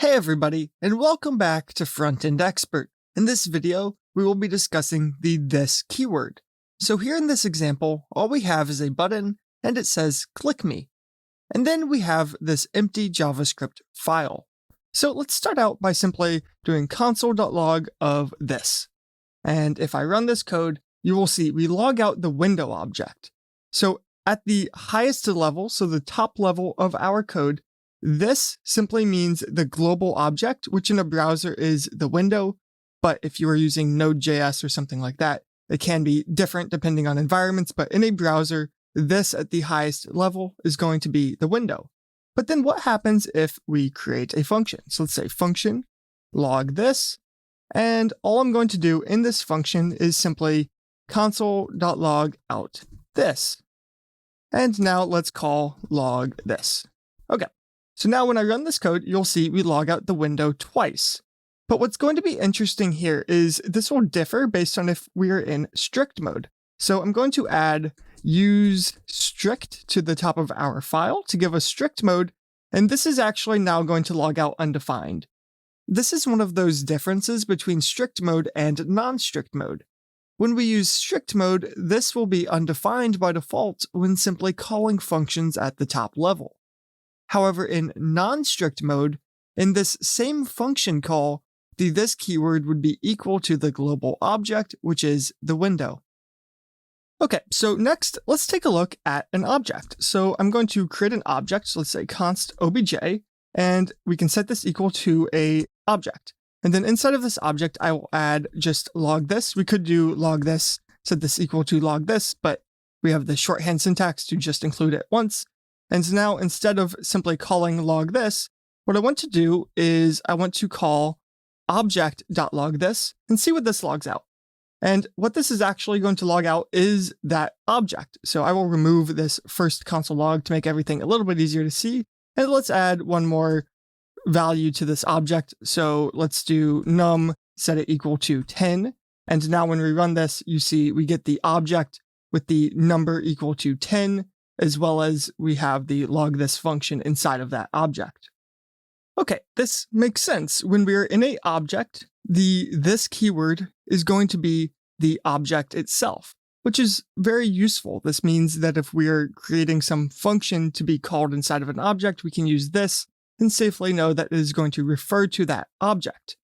Hey everybody, and welcome back to Frontend Expert. In this video, we will be discussing the this keyword. So here in this example, all we have is a button, and it says click me. And then we have this empty JavaScript file. So let's start out by simply doing console.log of this. And if I run this code, you will see we log out the window object. So at the highest level, so the top level of our code, this simply means the global object, which in a browser is the window, but if you are using Node.js or something like that, it can be different depending on environments, but in a browser, this at the highest level is going to be the window. But then what happens if we create a function? So let's say function log this, and all I'm going to do in this function is simply console.log out this. And now let's call log this. Okay. So now when I run this code, you'll see we log out the window twice. But what's going to be interesting here is this will differ based on if we're in strict mode. So I'm going to add use strict to the top of our file to give us strict mode, and this is actually now going to log out undefined. This is one of those differences between strict mode and non-strict mode. When we use strict mode, this will be undefined by default when simply calling functions at the top level. However, in non-strict mode, in this same function call, the this keyword would be equal to the global object, which is the window. Okay, so next, let's take a look at an object. So I'm going to create an object, so let's say const obj, and we can set this equal to a object. And then inside of this object, I will add just log this. We could do log this, set this equal to log this, but we have the shorthand syntax to just include it once. And now instead of simply calling log this, what I want to do is I want to call object.log this and see what this logs out. And what this is actually going to log out is that object. So I will remove this first console log to make everything a little bit easier to see. And let's add one more value to this object. So let's do num, set it equal to 10. And now when we run this, you see we get the object with the number equal to 10, as well as we have the log this function inside of that object. Okay, this makes sense. When we're in an object, the this keyword is going to be the object itself, which is very useful. This means that if we are creating some function to be called inside of an object, we can use this and safely know that it is going to refer to that object.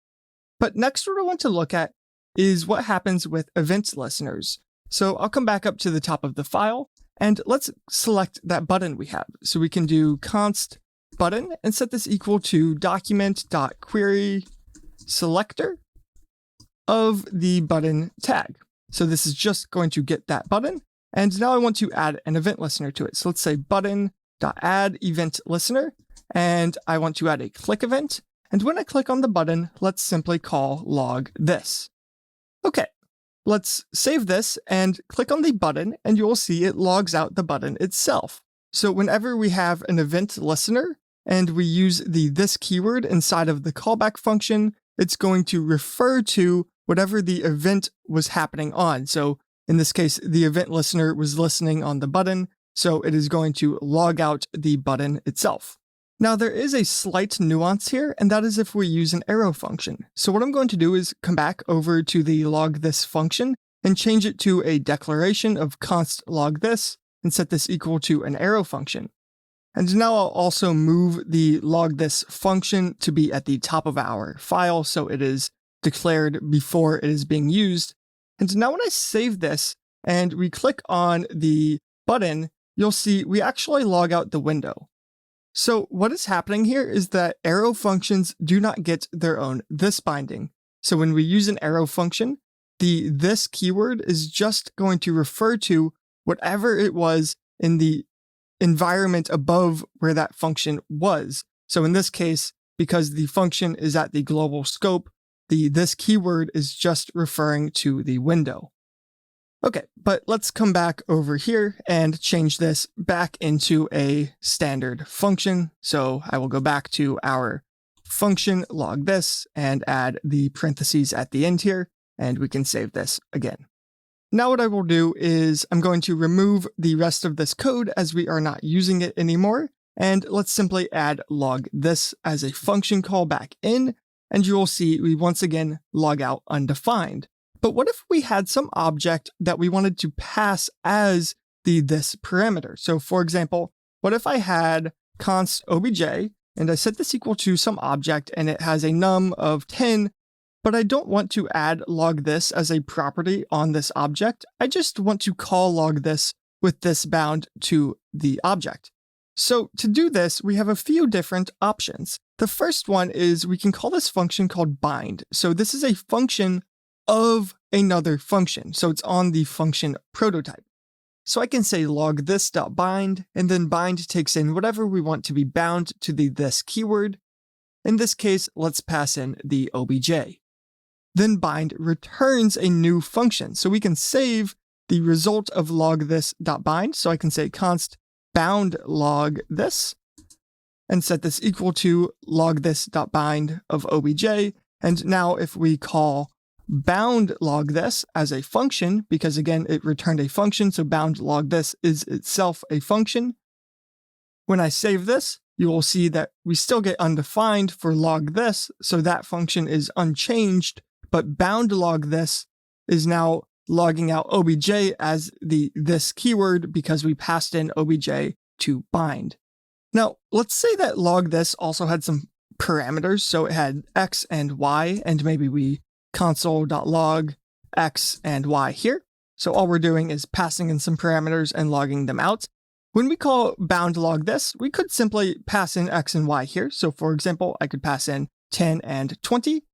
But next, what I want to look at is what happens with event listeners. So I'll come back up to the top of the file, and let's select that button we have. So we can do const button and set this equal to document.query selector of the button tag. So this is just going to get that button. And now I want to add an event listener to it. So let's say button.add event listener, and I want to add a click event. And when I click on the button, let's simply call log this. Okay. Let's save this and click on the button, and you'll see it logs out the button itself. So whenever we have an event listener and we use the this keyword inside of the callback function, it's going to refer to whatever the event was happening on. So in this case, the event listener was listening on the button, so it is going to log out the button itself. Now, there is a slight nuance here, and that is if we use an arrow function. So what I'm going to do is come back over to the log this function and change it to a declaration of const log this and set this equal to an arrow function. And now I'll also move the log this function to be at the top of our file, so it is declared before it is being used. And now when I save this and we click on the button, you'll see we actually log out the window. So what is happening here is that arrow functions do not get their own this binding. So when we use an arrow function, the this keyword is just going to refer to whatever it was in the environment above where that function was. So in this case, because the function is at the global scope, the this keyword is just referring to the window. Okay, but let's come back over here and change this back into a standard function. So I will go back to our function log this and add the parentheses at the end here, and we can save this again. Now what I will do is I'm going to remove the rest of this code as we are not using it anymore, And let's simply add log this as a function call back in, and you will see we once again log out undefined. But what if we had some object that we wanted to pass as the this parameter? So for example, what if I had const obj and I set this equal to some object and it has a num of 10, but I don't want to add log this as a property on this object. I just want to call log this with this bound to the object. So to do this, we have a few different options. The first one is we can call this function called bind. So this is a function of another function. So it's on the function prototype. So I can say log this.bind, and then bind takes in whatever we want to be bound to the this keyword. In this case, let's pass in the obj. Then bind returns a new function. So we can save the result of log this.bind. So I can say const bound log this and set this equal to log this.bind of obj. And now if we call bound log this as a function, because again, it returned a function, so bound log this is itself a function. When I save this, you will see that we still get undefined for log this, so that function is unchanged, but bound log this is now logging out obj as the this keyword because we passed in obj to bind. Now, let's say that log this also had some parameters, so it had x and y, and maybe we console.log x and y here. So all we're doing is passing in some parameters and logging them out. When we call bound log this, we could simply pass in x and y here. So for example, I could pass in 10 and 20.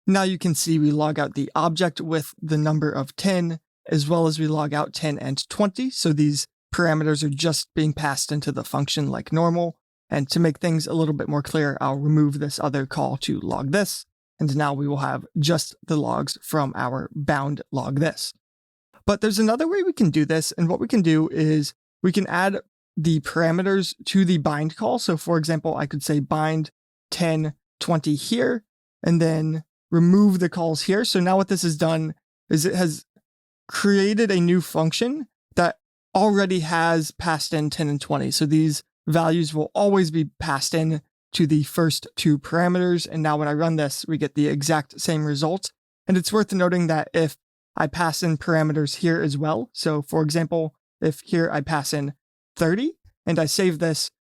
Now you can see we log out the object with the number of 10, as well as we log out 10 and 20. So these parameters are just being passed into the function like normal. And to make things a little bit more clear, I'll remove this other call to log this. And now we will have just the logs from our bound log this. But there's another way we can do this. And what we can do is we can add the parameters to the bind call. So for example, I could say bind 10, 20 here, and then remove the calls here. So now what this has done is it has created a new function that already has passed in 10 and 20. So these values will always be passed in to the first two parameters. And now when I run this, we get the exact same result. And it's worth noting that if I pass in parameters here as well, so for example, if here I pass in 30 and I save this,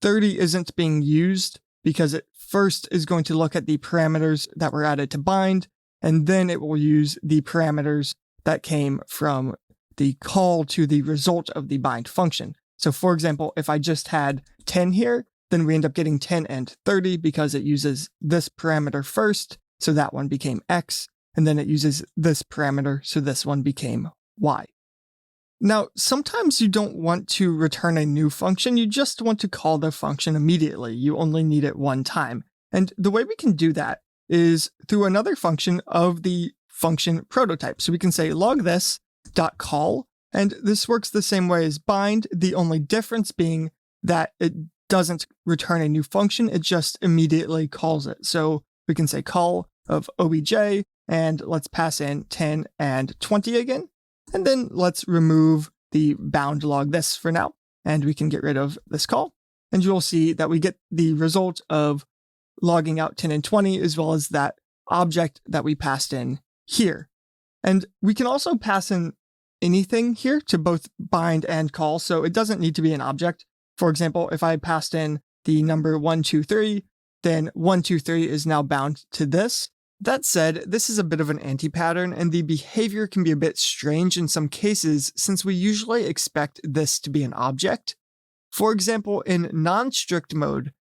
30 isn't being used because it first is going to look at the parameters that were added to bind, and then it will use the parameters that came from the call to the result of the bind function. So for example, if I just had 10 here, then we end up getting 10 and 30 because it uses this parameter first, so that one became x, and then it uses this parameter, so this one became y. Now, sometimes you don't want to return a new function, you just want to call the function immediately. You only need it one time. And the way we can do that is through another function of the function prototype. So we can say log this dot call, and this works the same way as bind, the only difference being that it doesn't return a new function, it just immediately calls it. So we can say call of obj, and let's pass in 10 and 20 again. And then let's remove the bound log this for now, and we can get rid of this call. And you'll see that we get the result of logging out 10 and 20, as well as that object that we passed in here. And we can also pass in anything here to both bind and call, so it doesn't need to be an object. For example, if I passed in the number 123, then 123 is now bound to this. That said, this is a bit of an anti-pattern, and the behavior can be a bit strange in some cases since we usually expect this to be an object. For example, in non-strict mode,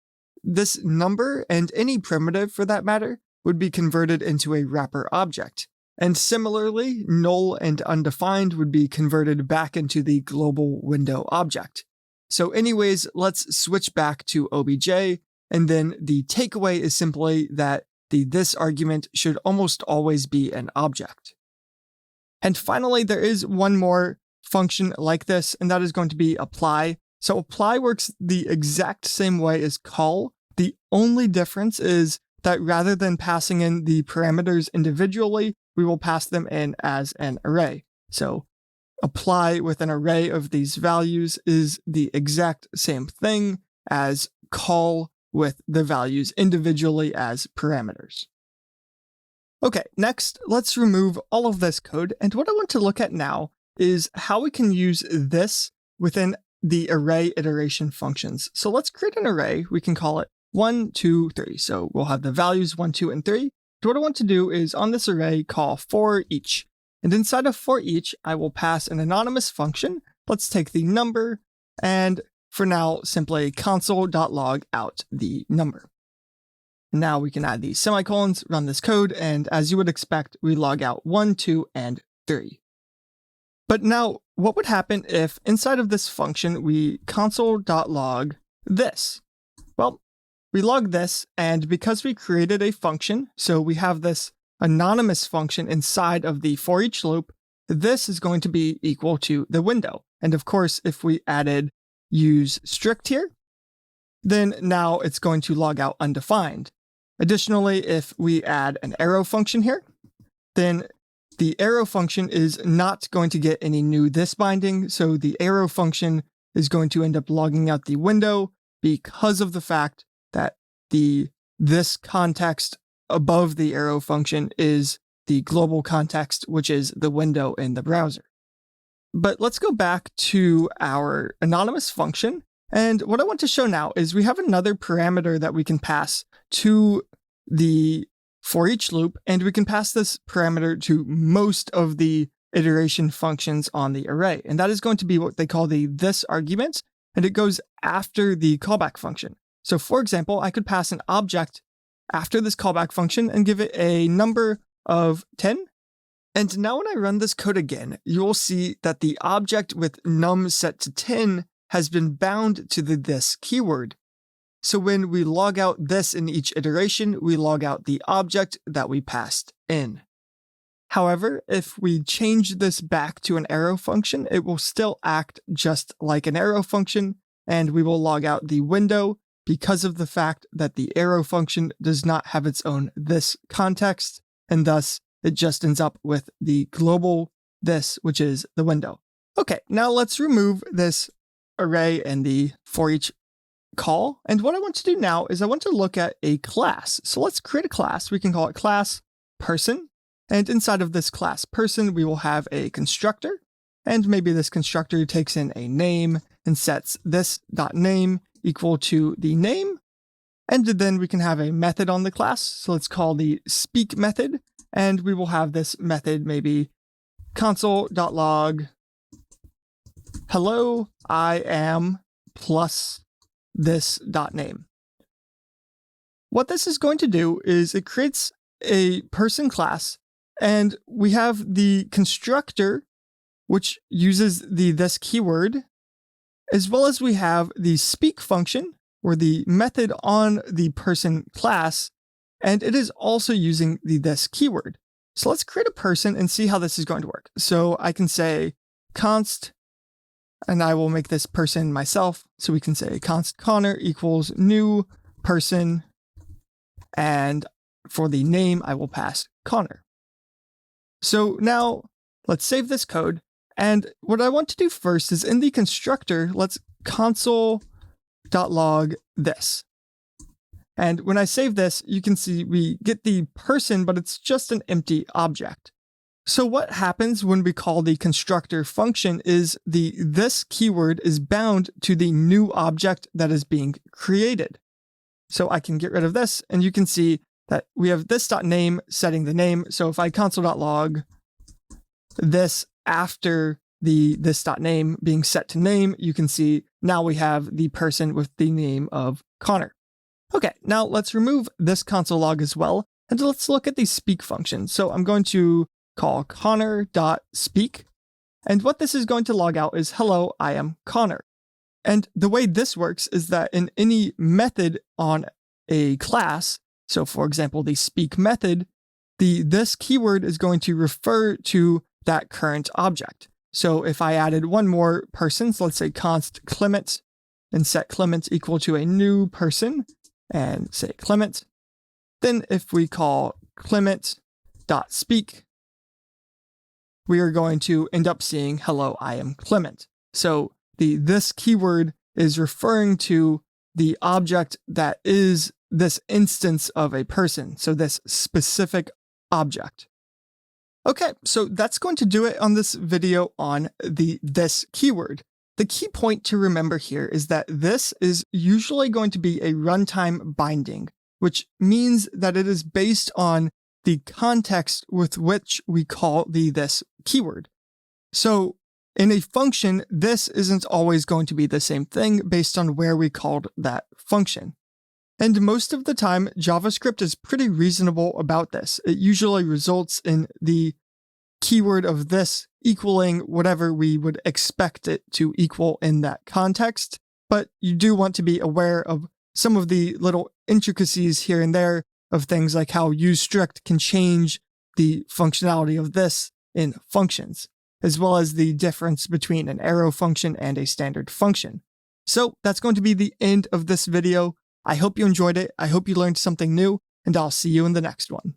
this number, and any primitive for that matter, would be converted into a wrapper object. And similarly, null and undefined would be converted back into the global window object. So anyways, let's switch back to obj, and then the takeaway is simply that this argument should almost always be an object. And finally, there is one more function like this, and that is going to be apply. So apply works the exact same way as call. The only difference is that rather than passing in the parameters individually, we will pass them in as an array. So apply with an array of these values is the exact same thing. as call with the values individually as parameters. Okay, next, let's remove all of this code. And what I want to look at now is how we can use this within the array iteration functions. So let's create an array. We can call it 1, 2, 3. So we'll have the values 1, 2, and 3. So what I want to do is on this array call for each. And inside of for each, I will pass an anonymous function. Let's take the number, and for now, simply console.log out the number. Now we can add these semicolons, run this code, and as you would expect, we log out 1, 2, and 3. But now, what would happen if inside of this function, we console.log this? Well, we log this, and because we created a function, so we have this anonymous function inside of the for each loop, this is going to be equal to the window. And of course, if we added use strict here, then now it's going to log out undefined. Additionally, if we add an arrow function here, then the arrow function is not going to get any new this binding, so the arrow function is going to end up logging out the window because of the fact that this context above the arrow function is the global context, which is the window in the browser. But let's go back to our anonymous function. And what I want to show now is we have another parameter that we can pass to the for each loop, and we can pass this parameter to most of the iteration functions on the array. And that is going to be what they call the this argument, and it goes after the callback function. So for example, I could pass an object after this callback function and give it a number of 10. And now when I run this code again, you will see that the object with num set to 10 has been bound to the this keyword. So when we log out this in each iteration, we log out the object that we passed in. However, if we change this back to an arrow function, it will still act just like an arrow function, and we will log out the window because of the fact that the arrow function does not have its own this context, and thus it just ends up with the global this, which is the window. Okay, now let's remove this array and the for each call. And what I want to do now is I want to look at a class. So let's create a class. We can call it class person. And inside of this class person, we will have a constructor. And maybe this constructor takes in a name and sets this.name equal to the name. And then we can have a method on the class. So let's call the speak method. And we will have this method maybe console.log hello, I am plus this.name. What this is going to do is it creates a person class, and we have the constructor, which uses the this keyword, as well as we have the speak function, or the method on the person class, and it is also using the this keyword. So let's create a person and see how this is going to work. So I can say const, and I will make this person myself. So we can say const Connor equals new person, and for the name, I will pass Connor. So now let's save this code. And what I want to do first is in the constructor, let's console.log this. And when I save this, you can see we get the person, but it's just an empty object. So what happens when we call the constructor function is the this keyword is bound to the new object that is being created. So I can get rid of this, and you can see that we have this.name setting the name. So if I console.log this after the this.name being set to name, you can see now we have the person with the name of Connor. Okay, now let's remove this console log as well, and let's look at the speak function. So I'm going to call Connor.speak, and what this is going to log out is hello, I am Connor. And the way this works is that in any method on a class, so for example, the speak method, the this keyword is going to refer to that current object. So if I added one more person, so let's say const Clement and set Clement equal to a new person and say Clement, then if we call Clement.speak, we are going to end up seeing hello, I am Clement. So the this keyword is referring to the object that is this instance of a person, so this specific object. Okay, so that's going to do it on this video on the this keyword. The key point to remember here is that this is usually going to be a runtime binding, which means that it is based on the context with which we call the this keyword. So in a function, this isn't always going to be the same thing based on where we called that function. And most of the time, JavaScript is pretty reasonable about this. It usually results in the keyword of this equaling whatever we would expect it to equal in that context. But you do want to be aware of some of the little intricacies here and there of things like how useStrict can change the functionality of this in functions, as well as the difference between an arrow function and a standard function. So that's going to be the end of this video. I hope you enjoyed it. I hope you learned something new, and I'll see you in the next one.